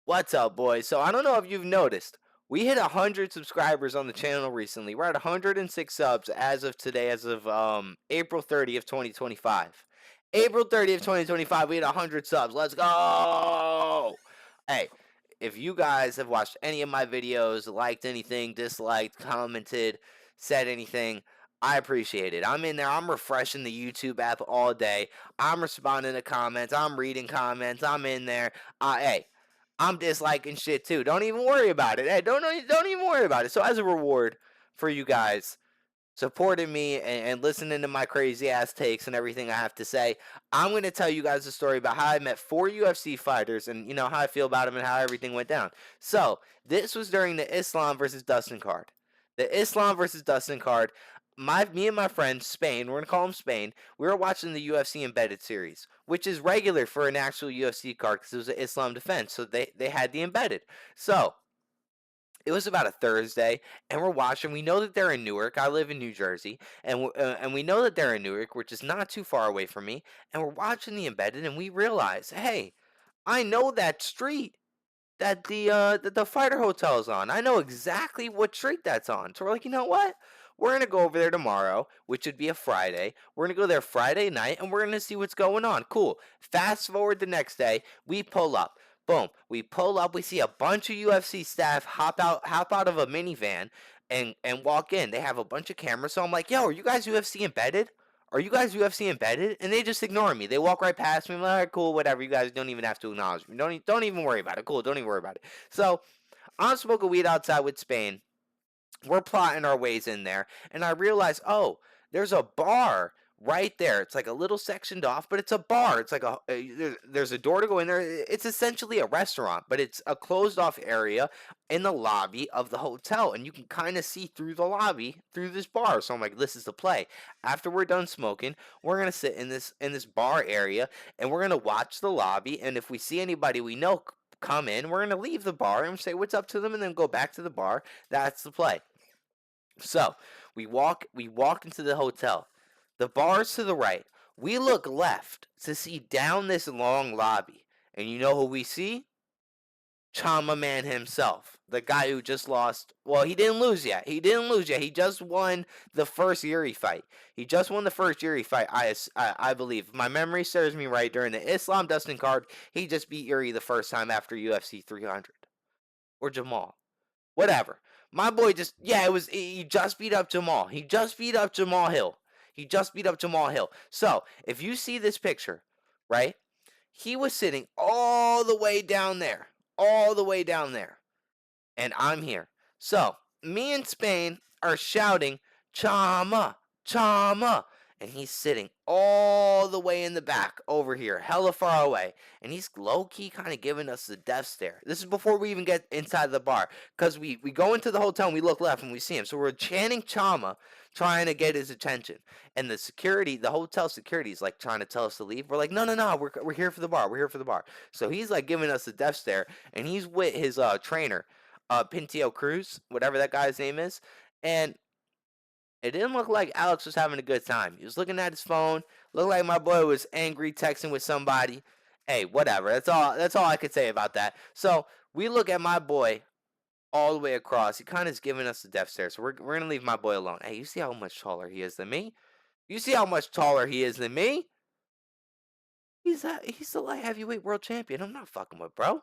What's up, boys? So I don't know if you've noticed, we hit 100 subscribers on the channel recently. We're at 106 subs as of today, as of April 30th, 2025. April 30th, 2025, we hit 100 subs. Let's go! Hey, if you guys have watched any of my videos, liked anything, disliked, commented, said anything, I appreciate it. I'm in there. I'm refreshing the YouTube app all day. I'm responding to comments. I'm reading comments. I'm in there. Hey, I'm disliking shit too. Don't even worry about it. Hey, don't even worry about it. So as a reward for you guys supporting me and listening to my crazy ass takes and everything I have to say, I'm going to tell you guys a story about how I met 4 UFC fighters and how I feel about them and how everything went down. So this was during the Islam versus Dustin card. The Islam versus Dustin card. Me and my friend Spain, we're gonna call him Spain. We were watching the UFC Embedded series, which is regular for an actual UFC card because it was an Islam defense. So they had the Embedded. So it was about a Thursday, and we're watching. We know that they're in Newark. I live in New Jersey, and we know that they're in Newark, which is not too far away from me. And we're watching the Embedded, and we realize, hey, I know that street that the fighter hotel is on. I know exactly what street that's on. So we're like, you know what? We're gonna go over there tomorrow, which would be a Friday. We're gonna go there Friday night, and we're gonna see what's going on. Cool. Fast forward the next day, we pull up. Boom. We pull up. We see a bunch of UFC staff hop out of a minivan, and walk in. They have a bunch of cameras. So I'm like, yo, are you guys UFC embedded? Are you guys UFC embedded? And they just ignore me. They walk right past me. I'm like, all right, cool, whatever. You guys don't even have to acknowledge me. Don't even worry about it. Cool, don't even worry about it. So I'm smoking weed outside with Spain. We're plotting our ways in there, and I realize, oh, there's a bar right there. It's like a little sectioned off, but it's a bar. It's like there's a door to go in there. It's essentially a restaurant, but it's a closed off area in the lobby of the hotel, and you can kind of see through the lobby through this bar. So I'm like, this is the play. After we're done smoking, we're gonna sit in this bar area, and we're gonna watch the lobby. And if we see anybody we know come in, we're gonna leave the bar and say what's up to them, and then go back to the bar. That's the play. So we walk into the hotel. The bar's to the right. We look left to see down this long lobby. And you know who we see? Chama Man himself. The guy who just lost. Well, he didn't lose yet. He didn't lose yet. He just won the first Yuri fight. He just won the first Yuri fight, I believe. If my memory serves me right, during the Islam Dustin card, he just beat Yuri the first time after UFC 300. Or Jamal. Whatever. My boy just, yeah, he just beat up Jamal. He just beat up Jamal Hill. He just beat up Jamal Hill. So, if you see this picture, right? He was sitting all the way down there. All the way down there. And I'm here. So, me and Spain are shouting, Chama, Chama. And he's sitting all the way in the back over here, hella far away. And he's low-key kind of giving us the death stare. This is before we even get inside the bar. Because we go into the hotel and we look left and we see him. So we're chanting Chama, trying to get his attention. And the hotel security is like trying to tell us to leave. We're like, no, we're here for the bar. We're here for the bar. So he's like giving us the death stare. And he's with his trainer, Pintio Cruz, whatever that guy's name is. And it didn't look like Alex was having a good time. He was looking at his phone. Looked like my boy was angry, texting with somebody. Hey, whatever. That's all I could say about that. So we look at my boy all the way across. He kind of is giving us the death stare. So we're gonna leave my boy alone. Hey, you see how much taller he is than me? You see how much taller he is than me? He's the light heavyweight world champion. I'm not fucking with, bro.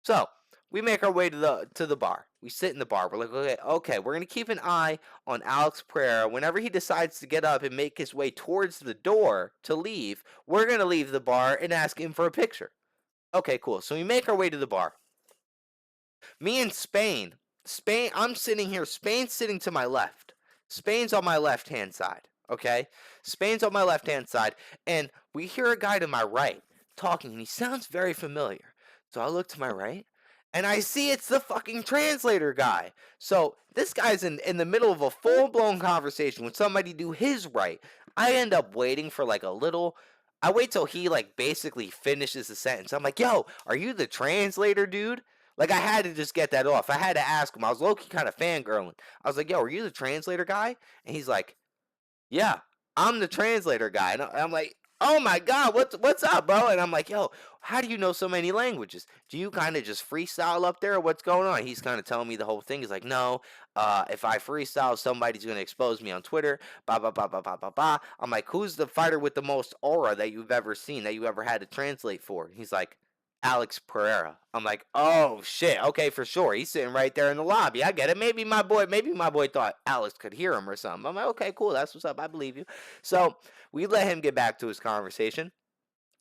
So we make our way to the bar. We sit in the bar. We're like, okay, we're gonna keep an eye on Alex Pereira. Whenever he decides to get up and make his way towards the door to leave, we're gonna leave the bar and ask him for a picture. Okay, cool. So we make our way to the bar. Me and Spain, I'm sitting here. Spain's sitting to my left. Spain's on my left hand side. Okay, Spain's on my left hand side, and we hear a guy to my right talking, and he sounds very familiar. So I look to my right, and I see it's the fucking translator guy. So this guy's in the middle of a full blown conversation with somebody to his right. I end up waiting for like a little. I wait till he like basically finishes the sentence. I'm like, yo, are you the translator, dude? Like, I had to just get that off. I had to ask him. I was low-key kind of fangirling. I was like, yo, are you the translator guy? And he's like, yeah, I'm the translator guy. And I'm like, oh my God, what's up, bro? And I'm like, yo, how do you know so many languages? Do you kind of just freestyle up there, or what's going on? He's kind of telling me the whole thing. He's like, no, if I freestyle, somebody's gonna expose me on Twitter. Ba ba ba ba ba ba ba. I'm like, who's the fighter with the most aura that you've ever seen, that you ever had to translate for? He's like, Alex Pereira. I'm like, oh shit, okay, for sure. He's sitting right there in the lobby. I get it. Maybe my boy thought Alex could hear him or something. I'm like, okay, cool, that's what's up. I believe you. So we let him get back to his conversation.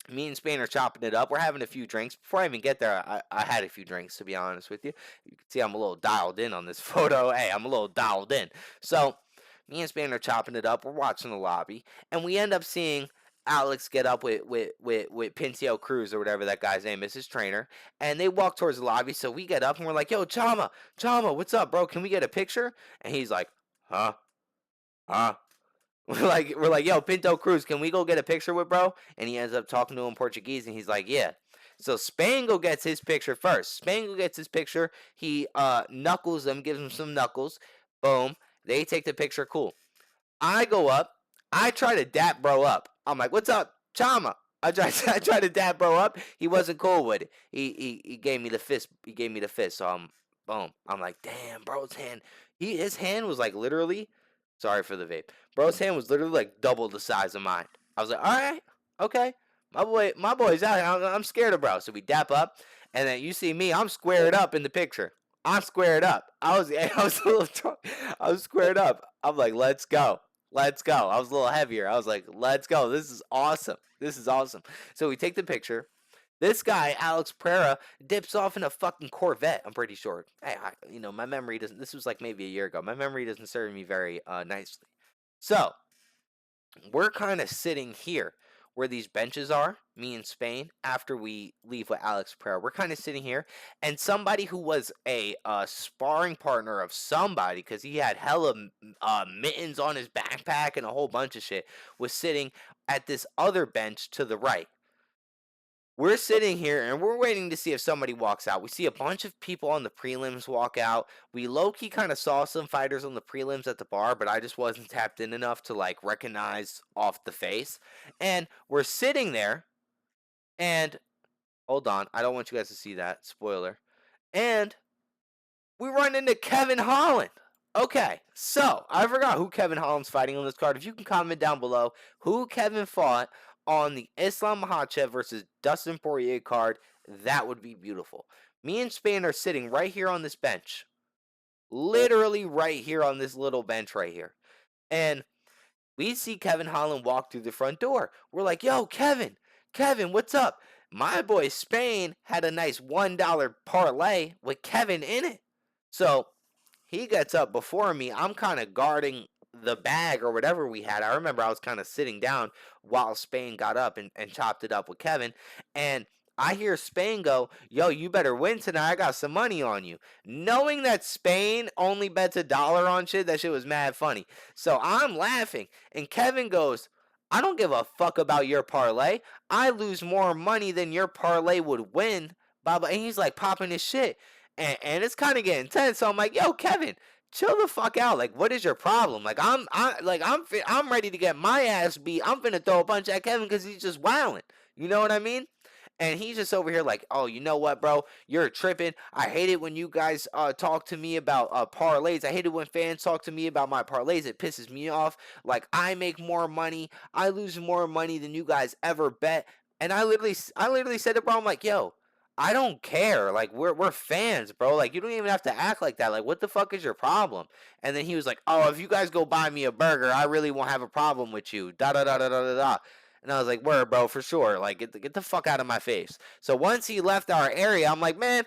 Me and Spain are chopping it up. We're having a few drinks. Before I even get there, I had a few drinks, to be honest with you. You can see I'm a little dialed in on this photo. Hey, I'm a little dialed in. So me and Spain are chopping it up. We're watching the lobby, and we end up seeing Alex get up with Pincio Cruz, or whatever that guy's name is, his trainer, and they walk towards the lobby. So we get up and we're like, "Yo, Chama, what's up, bro? Can we get a picture?" And he's like, "Huh, huh." We're like, yo, Pinto Cruz, can we go get a picture with bro? And he ends up talking to him Portuguese, and he's like, yeah. So Spango gets his picture first. Spango gets his picture. He knuckles them, gives him some knuckles. Boom. They take the picture. Cool. I go up. I try to dap bro up. I'm like, what's up, Chama? I tried to dap bro up. He wasn't cool with it. He gave me the fist. He gave me the fist. So boom. I'm like, damn, bro's hand. His hand was like literally. Sorry for the vape. Bro's hand was literally like double the size of mine. I was like, all right, okay. My boy's out here. I'm scared of bro. So we dap up, and then you see me. I'm squared up in the picture. I'm squared up. I was a little drunk. I was squared up. I'm like, let's go. Let's go. I was a little heavier. I was like, let's go. This is awesome. This is awesome. So we take the picture. This guy, Alex Pereira, dips off in a fucking Corvette. I'm pretty sure. Hey, my memory doesn't. This was like maybe a year ago. My memory doesn't serve me very nicely. So we're kind of sitting here where these benches are, me and Spain, after we leave with Alex Pereira. We're kind of sitting here, and somebody who was a sparring partner of somebody, because he had hella mittens on his backpack and a whole bunch of shit, was sitting at this other bench to the right. We're sitting here and we're waiting to see if somebody walks out. We see a bunch of people on the prelims walk out. We low key kind of saw some fighters on the prelims at the bar, but I just wasn't tapped in enough to like recognize off the face. And we're sitting there, and hold on, I don't want you guys to see that spoiler. And we run into Kevin Holland. Okay, so I forgot who Kevin Holland's fighting on this card. If you can comment down below who Kevin fought on the Islam Makhachev versus Dustin Poirier card, that would be beautiful. Me and Spain are sitting right here on this bench. Literally right here on this little bench right here. And we see Kevin Holland walk through the front door. We're like, yo, Kevin, what's up? My boy Spain had a nice $1 parlay with Kevin in it. So he gets up before me. I'm kind of guarding the bag or whatever we had. I remember I was kind of sitting down while Spain got up and chopped it up with Kevin. And I hear Spain go, yo, you better win tonight. I got some money on you. Knowing that Spain only bets $1 on shit, that shit was mad funny. So I'm laughing. And Kevin goes, I don't give a fuck about your parlay. I lose more money than your parlay would win. Baba. And he's like popping his shit. And it's kind of getting tense. So I'm like, yo, Kevin, chill the fuck out. Like, what is your problem? Like, I'm ready to get my ass beat. I'm finna throw a punch at Kevin because he's just wilding. You know what I mean? And he's just over here like, oh, you know what, bro? You're tripping. I hate it when you guys talk to me about parlays. I hate it when fans talk to me about my parlays. It pisses me off. Like, I make more money. I lose more money than you guys ever bet. And I literally said to bro, I'm like, yo, I don't care. Like, we're fans, bro. Like, you don't even have to act like that. Like, what the fuck is your problem? And then he was like, oh, if you guys go buy me a burger, I really won't have a problem with you. Da da da da da da da. And I was like, word, bro, for sure. Like, get the fuck out of my face. So once he left our area, I'm like, man,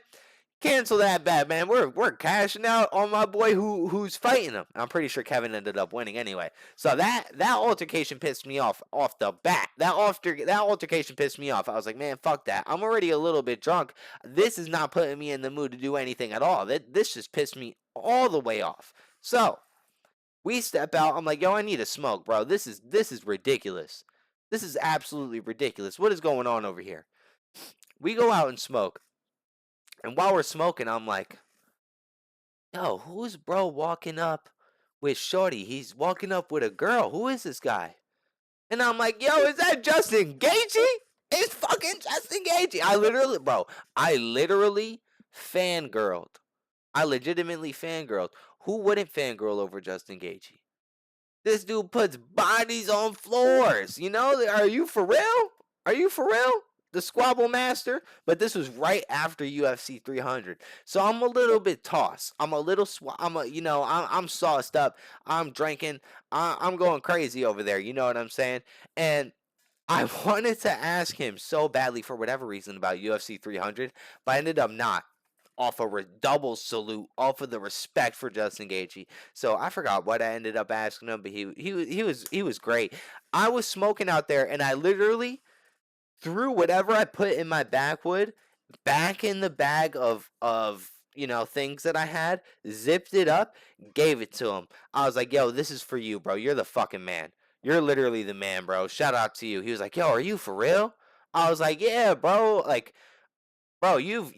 cancel that bet, man. We're cashing out on my boy who's fighting him. I'm pretty sure Kevin ended up winning anyway. So that altercation pissed me off the bat. That altercation pissed me off. I was like, man, fuck that. I'm already a little bit drunk. This is not putting me in the mood to do anything at all. This just pissed me all the way off. So we step out. I'm like, yo, I need a smoke, bro. This is ridiculous. This is absolutely ridiculous. What is going on over here? We go out and smoke. And while we're smoking, I'm like, yo, who's bro walking up with Shorty? He's walking up with a girl. Who is this guy? And I'm like, yo, is that Justin Gaethje? It's fucking Justin Gaethje. I literally fangirled. I legitimately fangirled. Who wouldn't fangirl over Justin Gaethje? This dude puts bodies on floors. You know, are you for real? Are you for real? The squabble master. But this was right after UFC 300, so I'm a little bit tossed. I'm a little. I'm sauced up. I'm drinking. I'm going crazy over there. You know what I'm saying? And I wanted to ask him so badly for whatever reason about UFC 300, but I ended up not. Off a double salute, off of the respect for Justin Gaethje. So I forgot what I ended up asking him, but he was great. I was smoking out there, and I literally threw whatever I put in my backwood back in the bag of things that I had, zipped it up, gave it to him. I was like, "Yo, this is for you, bro. You're the fucking man. You're literally the man, bro. Shout out to you." He was like, "Yo, are you for real?" I was like, "Yeah, bro. Like, bro, you've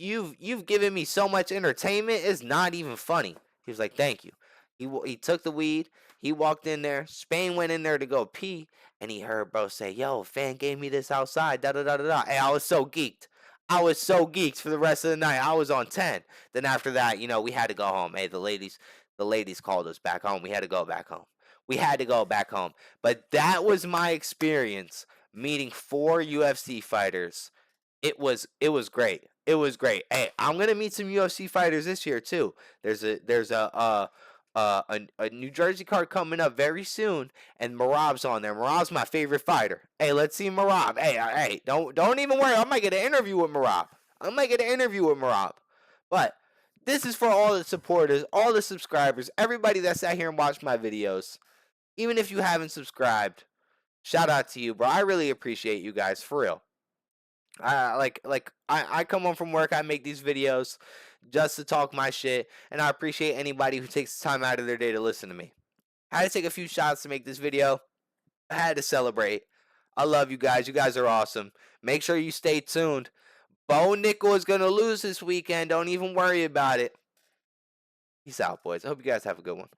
given me so much entertainment. It's not even funny." He was like, "Thank you." He took the weed. He walked in there. Spain went in there to go pee, and he heard bro say, "Yo, fan gave me this outside." Da da da da da. Hey, I was so geeked. I was so geeked for the rest of the night. I was on 10. Then after that, we had to go home. Hey, the ladies called us back home. We had to go back home. We had to go back home. But that was my experience meeting 4 UFC fighters. It was great. It was great. Hey, I'm gonna meet some UFC fighters this year too. There's a New Jersey card coming up very soon, and Marab's on there. Marab's my favorite fighter. Hey, let's see Marab. Hey, don't even worry. I might get an interview with Marab. I might get an interview with Marab. But this is for all the supporters, all the subscribers, everybody that sat here and watched my videos. Even if you haven't subscribed, shout out to you, bro. I really appreciate you guys for real. I come home from work, I make these videos just to talk my shit, and I appreciate anybody who takes the time out of their day to listen to me. I had to take a few shots to make this video. I had to celebrate. I love you guys. You guys are awesome. Make sure you stay tuned. Bo Nickel is gonna lose this weekend. Don't even worry about it. Peace out, boys. I hope you guys have a good one.